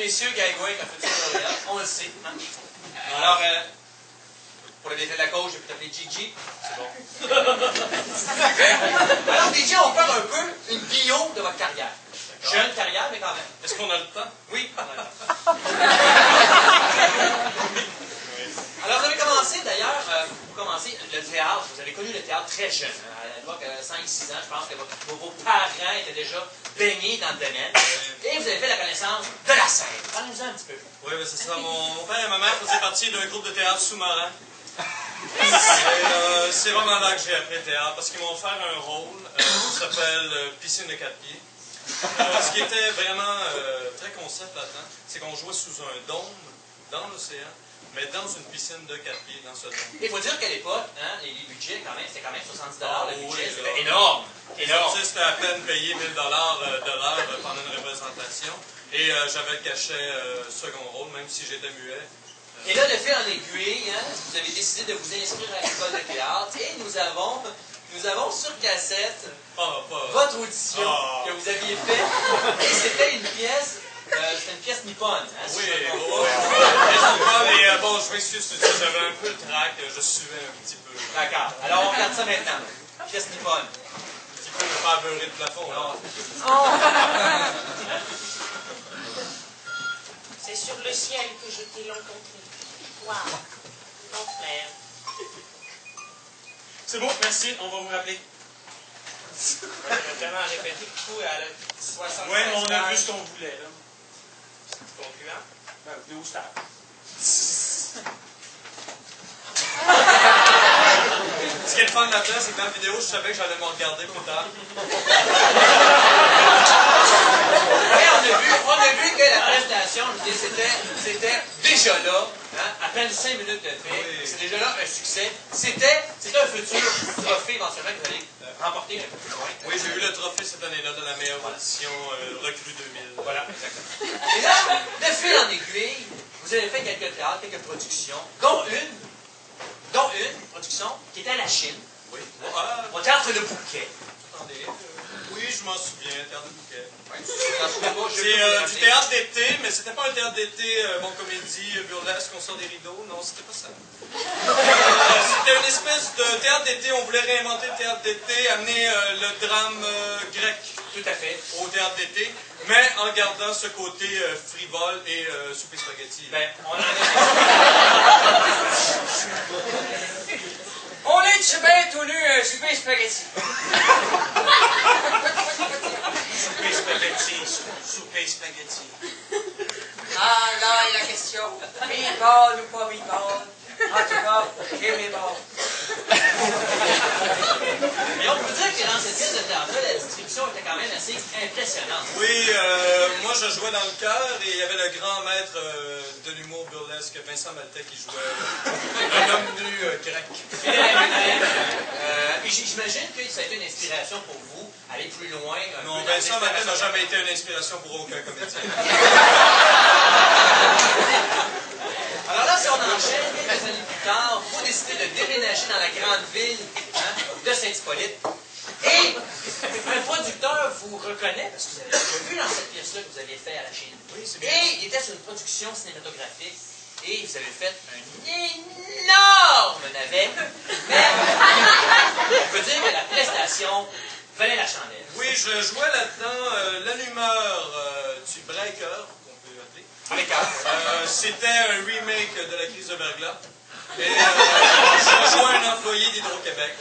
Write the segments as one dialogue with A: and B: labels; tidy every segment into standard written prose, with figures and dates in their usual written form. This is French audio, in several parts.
A: messieurs Gaïgoin qui a fait ça lauréat, on le sait. Hein? Alors, pour le défi de la cause, je peux t'appeler Gigi. C'est bon. Alors, Gigi, on va faire un peu une bio de votre carrière. Jeune carrière, mais quand même.
B: Est-ce qu'on a le temps?
A: Oui, on a le temps. Alors, vous avez commencé, d'ailleurs, vous commencez le théâtre. Vous avez connu le théâtre très jeune. À l'époque, 5-6 ans, je pense que vos parents étaient déjà baignés dans le domaine. Et vous avez fait la connaissance de la scène. Parlez-nous un petit peu.
B: Oui, mais c'est ça. Mon père et ma mère faisaient partie d'un groupe de théâtre sous-marin. C'est vraiment là que j'ai appris le théâtre, parce qu'ils m'ont offert un rôle qui s'appelle Piscine de 4 pieds. Ce qui était vraiment très concept là-dedans, c'est qu'on jouait sous un dôme dans l'océan, mais dans une piscine de 4 pieds dans ce dôme.
A: Il faut dire qu'à l'époque, hein, les budgets, c'était quand même 70 $. Le budget,
B: oui,
A: c'était énorme. Énorme.
B: C'était à peine payé 1000 $ de l'heure pendant une représentation. Et j'avais le cachet second rôle, même si j'étais muet.
A: Et là, de fil en aiguille, hein, vous avez décidé de vous inscrire à l'école de théâtre et nous avons sur cassette votre audition que vous aviez faite. Et c'était une pièce nippone. Hein,
B: oui,
A: si
B: mais bon, je m'excuse, j'avais un peu le trac, je suivais un petit peu.
A: D'accord. Alors, on regarde ça maintenant. Pièce nippone.
B: Un petit peu le faire beurrer le plafond.
C: C'est sur le ciel que je t'ai rencontré. Waouh, l'enfer.
B: C'est bon, merci, on va vous rappeler.
C: On a vraiment répété beaucoup à la 65.
B: Oui, on a vu ce qu'on voulait, là.
C: C'est concluant?
B: Ben, venez au stade. Ce qui est le fun là-dedans, c'est que dans la vidéo, je savais que j'allais me regarder plus tard.
A: Oui, on a vu que la prestation, je dis, c'était déjà là, hein, à peine 5 minutes de fait.
B: Oui.
A: C'est déjà là un succès. C'était un futur trophée éventuellement que vous allez remporter un peu plus loin.
B: Oui, j'ai eu le trophée cette année-là de la meilleure audition recrue 2000.
A: Voilà, exactement. Et là, de fil en aiguille, vous avez fait quelques théâtres, quelques productions, dont une production qui était à la Chine,
B: Oui.
A: au théâtre Le Bouquet.
B: Attendez. Oui, je m'en souviens, Théâtre de Bouquet.
A: Ouais, c'est
B: C'est du théâtre d'été, mais c'était pas un théâtre d'été, bon, comédie, burlesque, on sort des rideaux. Non, c'était pas ça. C'était une espèce de théâtre d'été. On voulait réinventer le théâtre d'été, amener le drame grec
A: Tout à fait.
B: au théâtre d'été, mais en gardant ce côté frivole et souper spaghetti.
A: Ben,
C: On est dessus bien tout nu, souper spaghetti.
B: Souper spaghetti, souper spaghetti.
C: Ah, là est la question. Meatball ou pas meatball? En tout cas, j'ai mes balles.
A: Mais on peut dire que dans cette pièce de théâtre-là, la distribution était quand même assez impressionnante.
B: Oui, moi je jouais dans le chœur et il y avait le grand maître de l'humour burlesque, Vincent Maltais, qui jouait un homme nu grec.
A: Et j'imagine que ça a été une inspiration pour vous, aller plus loin.
B: Non, Vincent Maltais n'a jamais été une inspiration pour aucun comédien.
A: Alors là, si on enchaîne, quelques années plus tard, vous décidez de déménager dans la grande ville, hein, de Saint-Hippolyte. Et un producteur vous reconnaît, parce que vous avez déjà vu dans cette pièce-là que vous aviez fait à la Chine.
B: Oui, c'est bien.
A: Et il était sur une production cinématographique. Et vous avez fait un énorme navet. Mais on peut dire que la prestation valait la chandelle.
B: Oui, je jouais là-dedans l'allumeur du Breaker, qu'on peut appeler. C'était un remake de la crise de Verglas. Et je jouais un employé d'Hydro-Québec.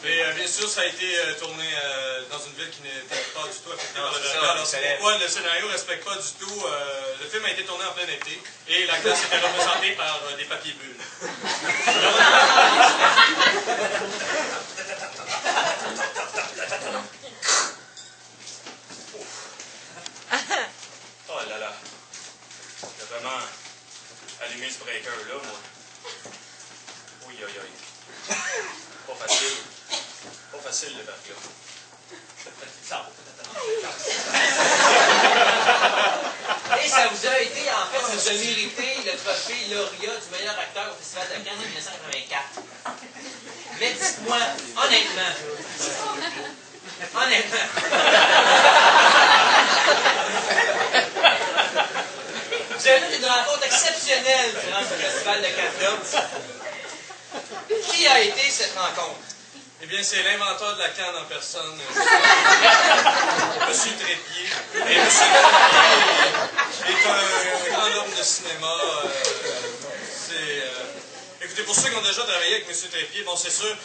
B: Et bien sûr, ça a été tourné dans une ville qui n'était pas du tout affectée par le Verglas. Alors c'est pourquoi le scénario ne respecte pas du tout. Le film a été tourné en plein été et la glace était représentée par des papiers bulles.
D: Oh là là. J'ai vraiment allumé ce breaker-là, moi. Oui, aïe, aïe. Pas facile. Pas facile, le Verglas.
A: Et ça vous a été, en fait, ça vous a mérité le trophée lauréat du meilleur acteur au Festival de Cannes en 1984. Mais dites-moi, honnêtement, Vous avez fait une rencontre exceptionnelle durant ce festival de Cannes. Qui a été cette rencontre?
B: Eh bien, c'est l'inventeur de la canne en personne, Monsieur Trépied. Et Monsieur Trépied est un grand homme de cinéma. Écoutez, pour ceux qui ont déjà travaillé avec M. Trépied, bon, c'est sûr,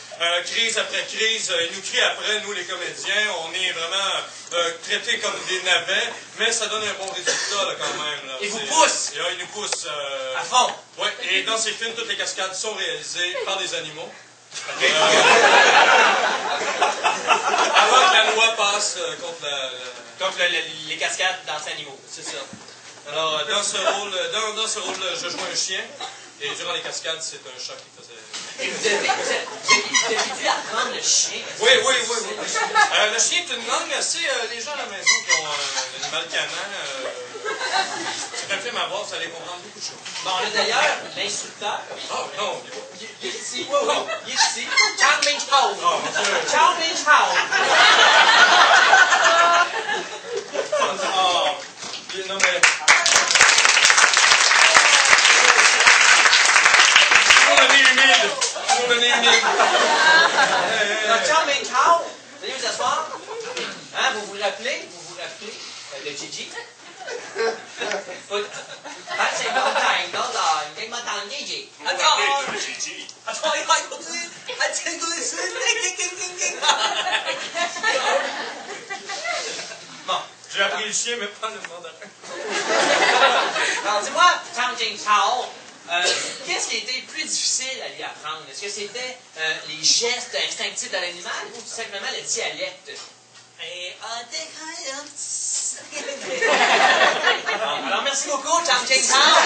B: crise après crise, il nous crie après, nous les comédiens, on est vraiment traités comme des navets, mais ça donne un bon résultat là, quand même. Là.
A: Il vous pousse!
B: Il nous pousse.
A: À fond!
B: Oui, et dans ces films, toutes les cascades sont réalisées par des animaux. Avant que la loi passe
A: contre les cascades d'anciens animaux.
B: C'est ça. Alors, dans ce rôle-là, je joue un chien. Et durant les cascades, c'est un chat qui faisait...
A: Et vous avez dû apprendre le chien.
B: Oui. Le chien est une langue assez... les gens à la maison qui ont un animal canin, c'est un film à voir, vous allez comprendre beaucoup de choses.
A: Bon, là d'ailleurs, l'instructeur...
B: Oh, non,
A: il est ici. Oui, il est ici. Chow Ming Chow.
B: Oh, mon Dieu.
A: Chow Ming Chow.
B: Non, mais...
A: Chow Ming Chow, vous allez vous asseoir. Hein, vous vous rappelez de Gigi? C'est un bon time, non? Il m'a dans Gigi. Bon.
B: J'ai appris le chien, mais pas le mandarin.
A: Alors, dis-moi, Chow Ming Chow, qu'est-ce qui a été le plus difficile à lui apprendre? Est-ce que c'était les gestes instinctifs de l'animal ou tout simplement le dialecte? Bon, alors, merci beaucoup, Chow Ming Chow.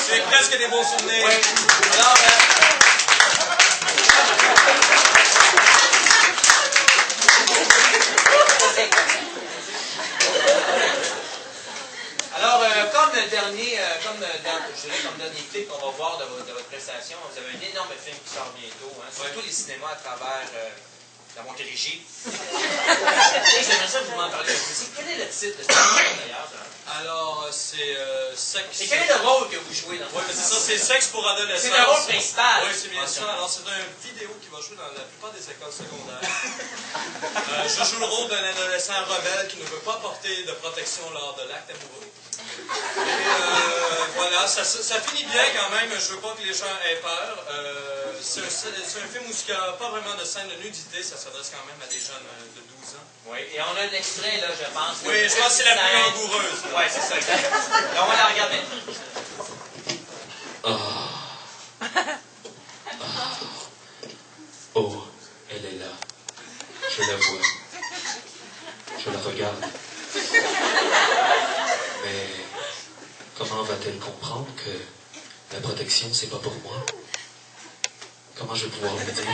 B: C'est presque des bons souvenirs.
A: Oui. Alors, comme dernier clip qu'on va voir de votre prestation, vous avez un énorme film qui sort bientôt, hein, sur tous les cinémas à travers la Montérégie. J'aimerais ça que vous m'en parliez un peu. Quel est le titre de ce film d'ailleurs?
B: Alors, c'est Sexe.
A: Et quel est le rôle que vous jouez dans ce film?
B: Oui, c'est ça, c'est Sexe pour adolescents.
A: C'est le rôle principal.
B: Oui, c'est bien ça. Alors, c'est une vidéo qui va jouer dans la plupart des écoles secondaires. Je joue le rôle d'un adolescent rebelle qui ne veut pas porter de protection lors de l'acte amoureux. Et voilà, ça finit bien quand même. Je veux pas que les gens aient peur. C'est un film où il n'y a pas vraiment de scène de nudité. Ça s'adresse quand même à des jeunes de 12 ans.
A: Oui, et on a un extrait, là, je pense.
B: Oui, je pense que c'est la plus langoureuse.
A: Oui, c'est ça. Et on va la regarder.
E: Oh, elle est là. Je la vois. Je la regarde. Mais comment va-t-elle comprendre que la protection, c'est pas pour moi? Comment je vais pouvoir lui dire?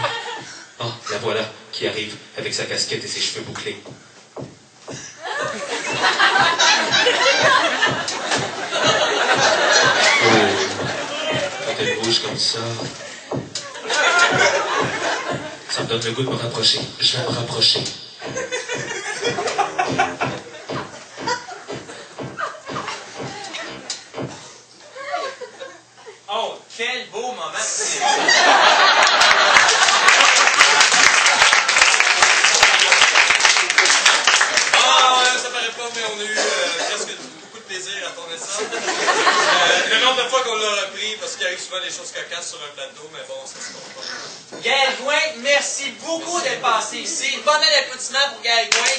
E: Ah, la voilà, qui arrive avec sa casquette et ses cheveux bouclés. Oh, quand elle bouge comme ça me donne le goût de me rapprocher. Je vais me rapprocher.
A: Oh, quel beau moment!
B: Ça paraît pas, mais on a eu presque beaucoup de plaisir à tourner ça. Le nombre de fois qu'on l'a repris, parce qu'il y a eu souvent des choses cocasses sur un plateau, mais bon, ça se compte pas.
A: Gaël Gouin, merci beaucoup d'être passé ici. Bon applaudissement pour Gaël Gouin.